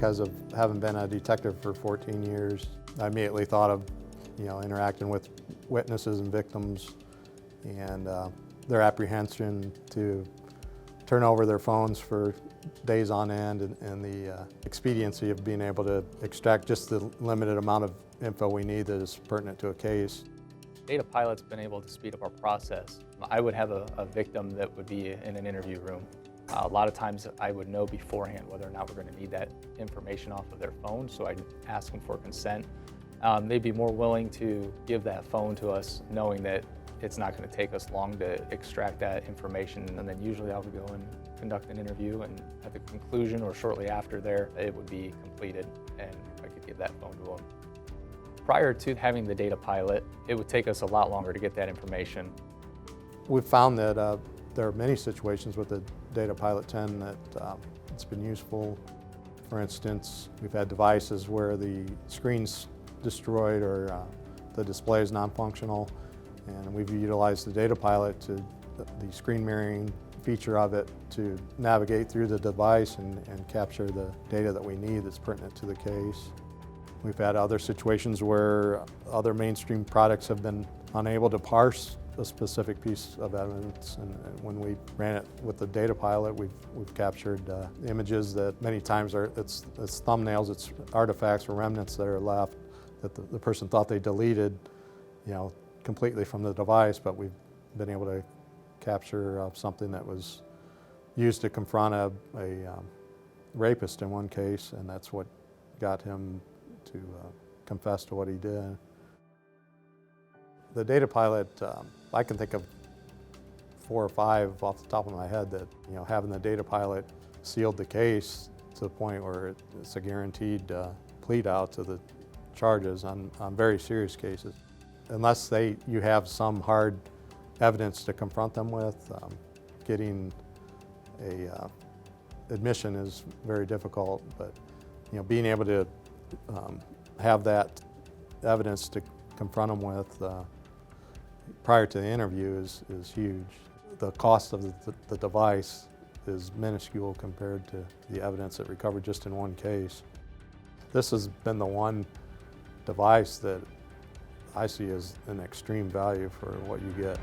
because of having been a detective for 14 years. I immediately thought of, interacting with witnesses and victims and their apprehension to turn over their phones for days on end and the expediency of being able to extract just the limited amount of info we need that is pertinent to a case. DATAPILOT's been able to speed up our process. I would have a victim that would be in an interview room. A lot of times I would know beforehand whether or not we're going to need that information off of their phone, so I'd ask them for consent. They'd be more willing to give that phone to us knowing that it's not going to take us long to extract that information, and then usually I would go and conduct an interview, and at the conclusion or shortly after there, it would be completed and I could give that phone to them. Prior to having the DATAPILOT, it would take us a lot longer to get that information. We've found that there are many situations with the DATAPILOT 10 that it's been useful. For instance, we've had devices where the screen's destroyed or the display is non-functional, and we've utilized the DATAPILOT to the screen mirroring feature of it to navigate through the device and capture the data that we need that's pertinent to the case. We've had other situations where other mainstream products have been unable to parse a specific piece of evidence, and when we ran it with the DATAPILOT, we've captured images that many times it's thumbnails, it's artifacts or remnants that are left that the person thought they deleted, completely from the device, but we've been able to capture something that was used to confront a rapist in one case, and that's what got him to confess to what he did. The DATAPILOT, I can think of 4 or 5 off the top of my head that, having the DATAPILOT sealed the case to the point where it's a guaranteed plead out to the charges on very serious cases. Unless you have some hard evidence to confront them with, getting a admission is very difficult, but being able to have that evidence to confront them with prior to the interview is huge. The cost of the device is minuscule compared to the evidence that recovered just in one case. This has been the one device that I see as an extreme value for what you get.